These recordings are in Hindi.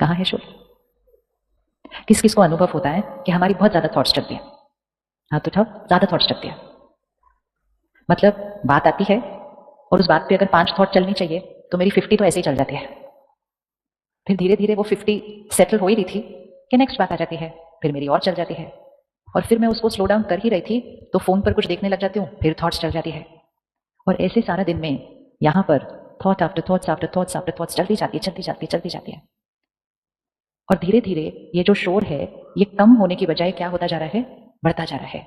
कहाँ है शोर? किस किस को अनुभव होता है कि हमारी बहुत ज्यादा थॉट्स चलती है? हाँ तो ज्यादा थॉट्स चलती है, मतलब बात आती है और उस बात पे अगर 5 थॉट चलनी चाहिए तो मेरी 50 तो ऐसे ही चल जाती है। फिर धीरे धीरे वो 50 सेटल हो ही रही थी कि नेक्स्ट बात आ जाती है, फिर मेरी और चल जाती है, और फिर मैं उसको स्लो डाउन कर ही रही थी तो फोन पर कुछ देखने लग जाती हूँ, फिर थॉट्स चल जाती है, और ऐसे सारा दिन में यहाँ पर thought after thoughts after thoughts after thoughts चलती जाती है। और धीरे धीरे ये जो शोर है ये कम होने की बजाय क्या होता जा रहा है, बढ़ता जा रहा है।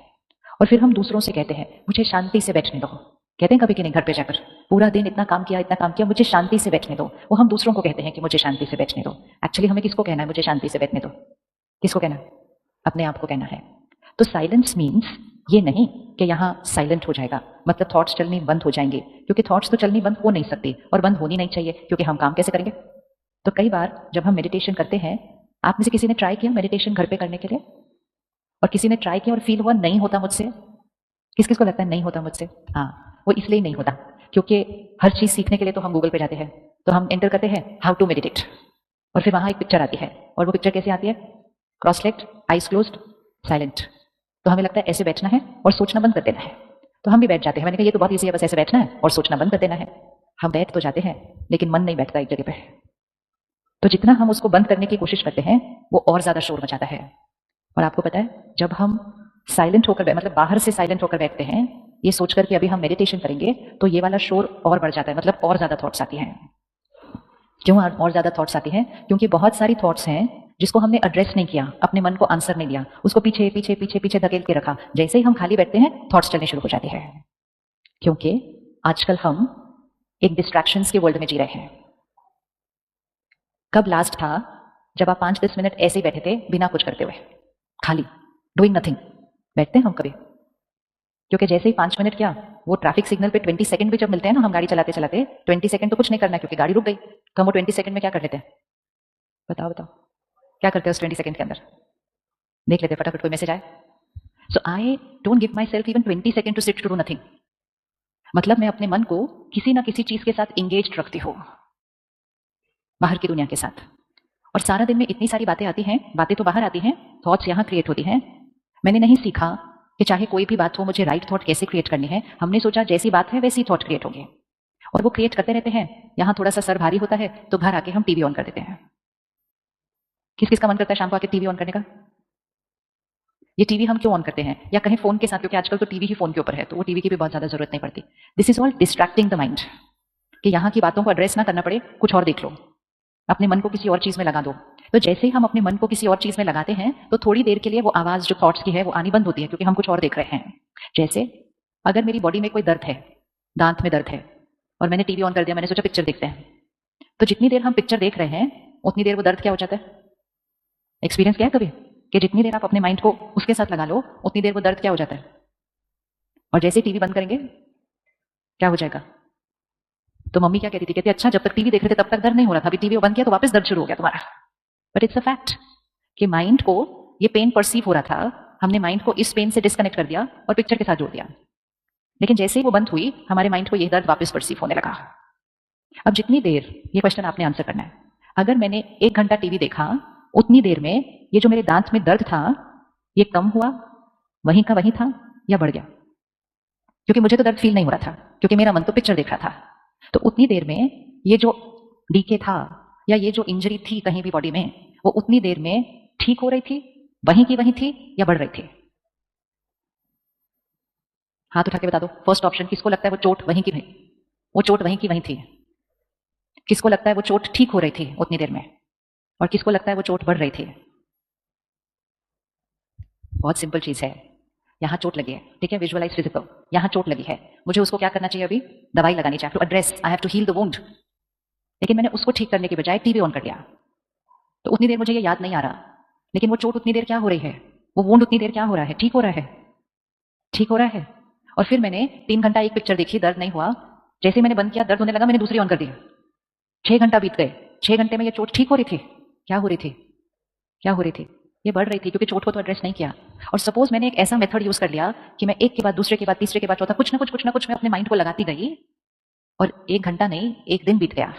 और फिर हम दूसरों से कहते हैं मुझे शांति से बैठने दो, कहते हैं कभी कि नहीं घर पे जाकर, पूरा दिन इतना काम किया, मुझे शांति से बैठने दो। वो हम दूसरों को कहते हैं कि मुझे शांति से बैठने दो। एक्चुअली हमें किसको कहना है मुझे शांति से बैठने दो? किसको कहना? अपने आप को कहना है। तो साइलेंस मीन्स ये नहीं कि यहाँ साइलेंट हो जाएगा, मतलब थॉट्स चलनी बंद हो जाएंगे, क्योंकि थॉट्स तो चलनी बंद हो नहीं सकती और बंद होनी नहीं चाहिए, क्योंकि हम काम कैसे करेंगे? तो कई बार जब हम मेडिटेशन करते हैं, आप में से किसी ने ट्राई किया मेडिटेशन घर पे करने के लिए? और किसी ने ट्राई किया और फील हुआ नहीं होता मुझसे? किस किस को लगता है नहीं होता मुझसे? हाँ, वो इसलिए नहीं होता क्योंकि हर चीज सीखने के लिए तो हम गूगल पे जाते हैं, तो हम एंटर करते हैं हाउ टू मेडिटेट, और फिर वहां एक पिक्चर आती है, और वो पिक्चर कैसे आती है? Cross legged, eyes closed, silent. तो हमें लगता है ऐसे बैठना है और सोचना बंद कर देना है, तो हम भी बैठ जाते हैं। मैंने कहा ये तो बहुत ईजी है, बस ऐसे बैठना है और सोचना बंद कर देना है। हम बैठ तो जाते हैं लेकिन मन नहीं बैठता एक जगह पे। तो जितना हम उसको बंद करने की कोशिश करते हैं वो और ज्यादा शोर मचाता है। और आपको पता है जब हम साइलेंट होकर मतलब बाहर से साइलेंट होकर बैठते हैं ये सोचकर कि अभी हम मेडिटेशन करेंगे, तो ये वाला शोर और बढ़ जाता है, मतलब और ज्यादा थॉट्स आती हैं। क्यों और ज्यादा थॉट्स आती हैं? क्योंकि बहुत सारी थॉट्स हैं जिसको हमने एड्रेस नहीं किया, अपने मन को आंसर नहीं दिया, उसको पीछे पीछे पीछे पीछे धकेल के रखा। जैसे ही हम खाली बैठते हैं थॉट्स चलने शुरू हो जाती है, क्योंकि आजकल हम एक डिस्ट्रैक्शंस के वर्ल्ड में जी रहे हैं। कब लास्ट था जब आप 5-10 मिनट ऐसे ही बैठे थे बिना कुछ करते हुए, खाली डूइंग नथिंग? बैठते हैं हम कभी? क्योंकि जैसे ही 5 मिनट क्या, वो ट्रैफिक सिग्नल पे 20 सेकंड भी जब मिलते हैं ना, हम गाड़ी चलाते चलाते 20 सेकंड तो कुछ नहीं करना क्योंकि गाड़ी रुक गई, तो हम वो 20 सेकंड में क्या कर लेते हैं? बताओ क्या करते हैं उस 20 सेकंड के अंदर? देख लेते फटाफट कोई मैसेज आए। So I don't give myself even 20 second to sit to do nothing. मतलब मैं अपने मन को किसी ना किसी चीज के साथ इंगेज रखती हूँ, बाहर की दुनिया के साथ। और सारा दिन में इतनी सारी बातें आती हैं, बातें तो बाहर आती हैं, थॉट्स यहाँ क्रिएट होती हैं। मैंने नहीं सीखा कि चाहे कोई भी बात हो मुझे राइट थॉट कैसे क्रिएट करनी है। हमने सोचा जैसी बात है वैसी थॉट क्रिएट होगी, और वो क्रिएट करते रहते हैं। यहाँ थोड़ा सा सर भारी होता है तो घर आके हम टीवी ऑन कर देते हैं। किस किस का मन करता है शाम को आके टीवी ऑन करने का? ये टीवी हम क्यों ऑन करते हैं, या कहीं फोन के साथ, क्योंकि आजकल तो टीवी ही फोन के ऊपर है, तो वो टीवी की भी बहुत ज्यादा जरूरत नहीं पड़ती। This is all distracting the mind, कि यहाँ की बातों को एड्रेस ना करना पड़े, कुछ और देख लो, अपने मन को किसी और चीज में लगा दो। तो जैसे ही हम अपने मन को किसी और चीज में लगाते हैं तो थोड़ी देर के लिए वो आवाज जो थॉट्स की है वो आनी बंद होती है, क्योंकि हम कुछ और देख रहे हैं। जैसे अगर मेरी बॉडी में कोई दर्द है, दांत में दर्द है, और मैंने टीवी ऑन कर दिया, मैंने सोचा पिक्चर देखते हैं, तो जितनी देर हम पिक्चर देख रहे हैं उतनी देर वो दर्द क्या हो जाता है? एक्सपीरियंस किया है कभी कि जितनी देर आप अपने माइंड को उसके साथ लगा लो उतनी देर वो दर्द क्या हो जाता है? और जैसे ही टीवी बंद करेंगे क्या हो जाएगा? तो मम्मी क्या कहती थी, कहती अच्छा जब तक टीवी देख रहे थे तब तक दर्द नहीं हो रहा था, अभी टीवी बंद किया तो वापस दर्द शुरू हो गया तुम्हारा। बट इट्स अ फैक्ट कि माइंड को ये पेन परसीव हो रहा था, हमने माइंड को इस पेन से डिस्कनेक्ट कर दिया और पिक्चर के साथ जोड़ दिया। लेकिन जैसे ही वो बंद हुई हमारे माइंड को ये दर्द वापस परसीव होने लगा। अब जितनी देर, ये क्वेश्चन आपने आंसर करना है, अगर मैंने 1 घंटा टीवी देखा, उतनी देर में ये जो मेरे दांत में दर्द था ये कम हुआ, वहीं का वहीं था, या बढ़ गया? क्योंकि मुझे तो दर्द फील नहीं हो रहा था, क्योंकि मेरा मन तो पिक्चर देख रहा था। तो उतनी देर में ये जो डीके था या ये जो इंजरी थी कहीं भी बॉडी में, वो उतनी देर में ठीक हो रही थी, वहीं की वहीं थी, या बढ़ रही थी? हाथ उठा के बता दो। फर्स्ट ऑप्शन, किसको लगता है वो चोट वहीं की वहीं, वो चोट वहीं की वहीं थी? किसको लगता है वो चोट ठीक हो रही थी उतनी देर में, और किसको लगता है वो चोट बढ़ रही थी? बहुत सिंपल चीज है, यहाँ चोट लगी है, ठीक है, विजुअलाइज फिजिकल, यहाँ चोट लगी है, मुझे उसको क्या करना चाहिए? अभी दवाई लगानी चाहिए, to address, I have to heal the wound. लेकिन मैंने उसको ठीक करने के बजाय टीवी ऑन कर दिया, तो उतनी देर मुझे ये याद नहीं आ रहा, लेकिन वो चोट उतनी देर क्या हो रही है, वो वुंड उतनी देर क्या हो रहा है? ठीक हो रहा है, ठीक हो रहा है। और फिर मैंने 3 घंटा एक पिक्चर देखी, दर्द नहीं हुआ, जैसे ही मैंने बंद किया दर्द होने लगा, मैंने दूसरी ऑन कर दी, 6 घंटा बीत गए, 6 घंटे में ये चोट ठीक हो रही थी? क्या हो रही थी? क्या हो रही थी? ये बढ़ रही थी, क्योंकि चोट को तो एड्रेस नहीं किया। और सपोज मैंने एक ऐसा मेथड यूज कर लिया कि मैं एक के बाद दूसरे के बाद तीसरे के बाद चौथा कुछ ना कुछ मैं अपने माइंड को लगाती गई, और 1 घंटा नहीं 1 दिन बीत गया,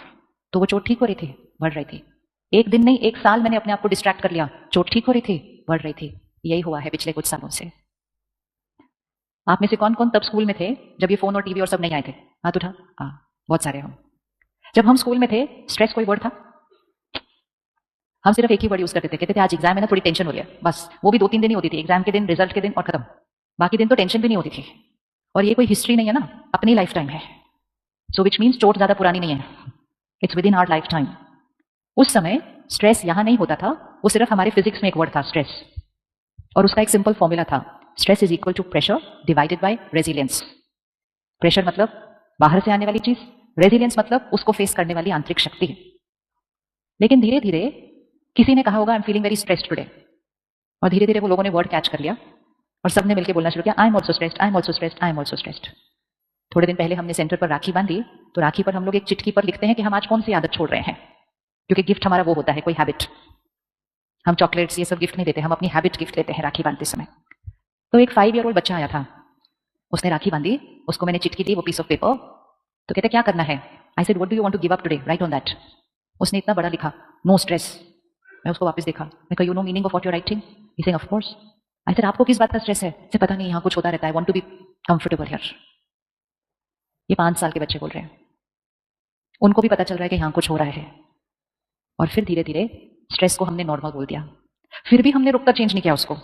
तो वो चोट ठीक हो रही थी? बढ़ रही थी। एक दिन नहीं, एक साल मैंने अपने आप को डिस्ट्रैक्ट कर लिया। चोट ठीक हो रही थी, बढ़ रही थी। यही हुआ है पिछले कुछ सालों से। आप में से कौन कौन तब स्कूल में थे जब ये फोन और टीवी और सब नहीं आए थे? हाथ उठा। हाँ, बहुत सारे हम। जब हम स्कूल में थे, स्ट्रेस कोई वर्ड था? हम सिर्फ एक ही वर्ड यूज करते थे, कहते थे आज एग्जाम है ना, थोड़ी टेंशन हो रही है, बस। वो भी 2-3 दिन ही होती थी, एग्जाम के दिन, रिजल्ट के दिन और खत्म। बाकी दिन तो टेंशन भी नहीं होती थी। और ये कोई हिस्ट्री नहीं है ना, अपनी लाइफ टाइम है। सो विच मीन्स चोट ज्यादा पुरानी नहीं है, it's within our lifetime. उस समय स्ट्रेस यहां नहीं होता था, वो सिर्फ हमारे फिजिक्स में एक वर्ड था, स्ट्रेस। और उसका एक सिंपल फॉर्मूला था, stress is equal to pressure divided by resilience. Pressure मतलब बाहर से आने वाली चीज, रेजिलियंस मतलब उसको फेस करने वाली आंतरिक शक्ति। लेकिन धीरे धीरे किसी ने कहा होगा I am feeling very stressed today, और धीरे धीरे वो लोगों ने वर्ड कैच कर लिया और सबने मिलकर बोलना शुरू किया, I am also stressed, I am also stressed, I am also stressed. थोड़े दिन पहले हमने सेंटर पर राखी बांधी, तो राखी पर हम लोग एक चिट्ठी पर लिखते हैं कि हम आज कौन सी आदत छोड़ रहे हैं, क्योंकि गिफ्ट हमारा वो होता है, कोई हैबिट। हम चॉकलेट्स ये सब गिफ्ट नहीं देते, हम अपनी हैबिट गिफ्ट देते हैं राखी बांधते समय। तो एक 5 ईयर ओल्ड बच्चा आया था, उसने राखी बांधी, उसको मैंने चिट्ठी दी, वो पीस ऑफ पेपर। तो कहते क्या करना है? I said what do you want to give up today, right on that. उसने इतना बड़ा लिखा, नो स्ट्रेस। मैं उसको वापस देखा, मैं कहा you know meaning of what you are writing? He saying of course. I said आपको किस बात का स्ट्रेस है? से पता नहीं, यहाँ कुछ होता रहता है, want to be comfortable here. ये 5 साल के बच्चे बोल रहे हैं, उनको भी पता चल रहा है कि यहाँ कुछ हो रहा है। और फिर धीरे धीरे स्ट्रेस को हमने नॉर्मल बोल दिया, फिर भी हमने रुककर चेंज नहीं किया उसको।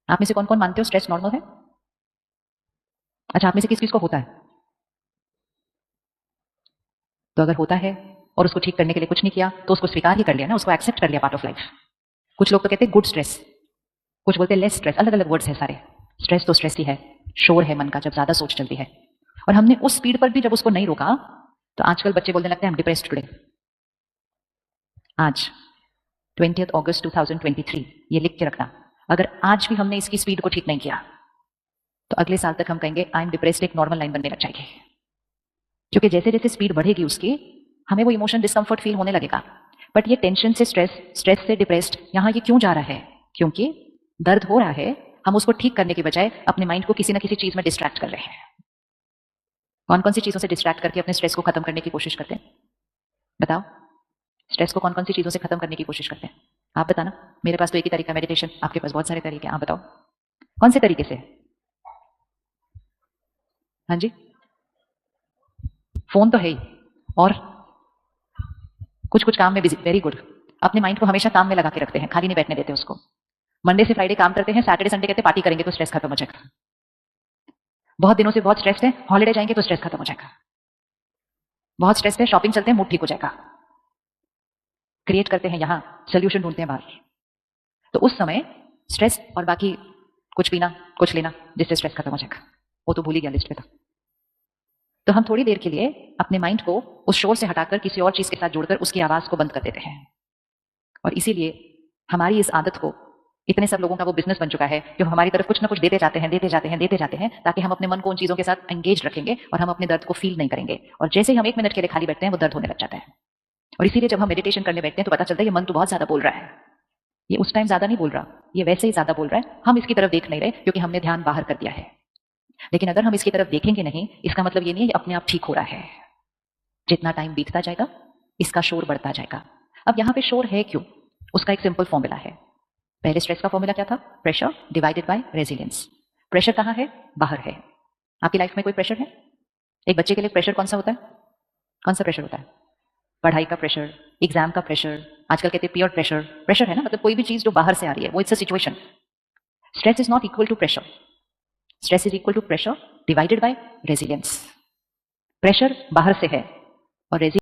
आप में से कौन कौन मानते हो स्ट्रेस नॉर्मल है? अच्छा, आप में से किस किस को होता है? तो अगर होता है और उसको ठीक करने के लिए कुछ नहीं किया, तो उसको स्वीकार ही कर लिया ना, उसको एक्सेप्ट कर लिया, पार्ट ऑफ लाइफ। कुछ लोग तो कहते हैं गुड स्ट्रेस, कुछ बोलते हैं लेस स्ट्रेस, अलग अलग वर्ड्स है सारे। स्ट्रेस तो स्ट्रेस ही है, शोर है मन का जब ज्यादा सोच चलती है। और हमने उस स्पीड पर भी जब उसको नहीं रोका, तो आजकल बच्चे बोलने लगते हैं हम डिप्रेस्ड टुडे। आज 20 अगस्त 2023, ये लिख के रखना, अगर आज भी हमने इसकी स्पीड को ठीक नहीं किया, तो अगले साल तक हम कहेंगे आई एम डिप्रेस्ड एक नॉर्मल लाइन बनने लग जाएगी। क्योंकि जैसे जैसे स्पीड बढ़ेगी उसकी, हमें वो इमोशन डिस्कम्फर्ट फील होने लगेगा। बट ये टेंशन से स्ट्रेस, स्ट्रेस से डिप्रेस्ड, यहां ये क्यों जा रहा है? क्योंकि दर्द हो रहा है, हम उसको ठीक करने के बजाय अपने माइंड को किसी ना किसी चीज में डिस्ट्रैक्ट कर रहे हैं। कौन कौन सी चीजों से डिस्ट्रैक्ट करके अपने स्ट्रेस को खत्म करने की कोशिश करते हैं? बताओ, स्ट्रेस को कौन कौन सी चीजों से खत्म करने की कोशिश करते हैं? आप बताना। मेरे पास तो एक ही तरीका मेडिटेशन, आपके पास बहुत सारे तरीके, आप बताओ कौन से तरीके से? हाँ जी, फोन तो है ही, और कुछ कुछ काम में बिजी, वेरी गुड। अपने माइंड को हमेशा काम में लगा के रखते हैं, खाली नहीं बैठने देते उसको। मंडे से फ्राइडे काम करते हैं, सैटरडे संडे कहते हैं पार्टी करेंगे तो स्ट्रेस खत्म हो जाएगा। बहुत दिनों से बहुत स्ट्रेस है, हॉलिडे जाएंगे तो स्ट्रेस खत्म हो जाएगा। बहुत स्ट्रेस है, शॉपिंग चलते हैं, मूड ठीक हो जाएगा। क्रिएट करते हैं यहां, सोल्यूशन ढूंढते हैं बाहर। तो उस समय स्ट्रेस और बाकी कुछ पीना, कुछ लेना, जिससे स्ट्रेस खत्म हो जाएगा, वो तो भूल ही गया लिस्ट में था। तो हम थोड़ी देर के लिए अपने माइंड को उस शोर से हटाकर किसी और चीज के साथ जोड़कर उसकी आवाज को बंद कर देते हैं। और इसीलिए हमारी इस आदत को, इतने सब लोगों का वो बिजनेस बन चुका है, जो हमारी तरफ कुछ ना कुछ देते जाते हैं, देते जाते हैं, देते जाते हैं, ताकि हम अपने मन को उन चीजों के साथ एंगेज रखेंगे और हम अपने दर्द को फील नहीं करेंगे। और जैसे ही हम 1 मिनट के लिए खाली बैठते हैं, वो दर्द होने लग जाता है। और इसीलिए जब हम मेडिटेशन करने बैठते हैं तो पता चलता है ये मन तो बहुत ज्यादा बोल रहा है, ये उस टाइम ज्यादा नहीं बोल रहा, ये वैसे ही ज्यादा बोल रहा है, हम इसकी तरफ देख नहीं रहे क्योंकि हमने ध्यान बाहर कर दिया है। लेकिन अगर हम इसकी तरफ देखेंगे नहीं, इसका मतलब ये नहीं है कि अपने आप ठीक हो रहा है। जितना टाइम बीतता जाएगा, इसका शोर बढ़ता जाएगा। अब यहां पे शोर है क्यों? उसका एक सिंपल फॉर्मूला है। पहले स्ट्रेस का फॉर्मूला क्या था? Pressure divided by resilience. Pressure कहां है? बाहर है। आपकी लाइफ में कोई प्रेशर है? एक बच्चे के लिए प्रेशर कौन सा होता है? कौन सा प्रेशर होता है? पढ़ाई का प्रेशर, एग्जाम का प्रेशर, आजकल कहते हैं पीयर प्रेशर। प्रेशर है ना, मतलब कोई भी चीज जो बाहर से आ रही है, वो it's a situation. Stress is not equal to pressure, stress is equal to pressure divided by resilience. Pressure बाहर से है और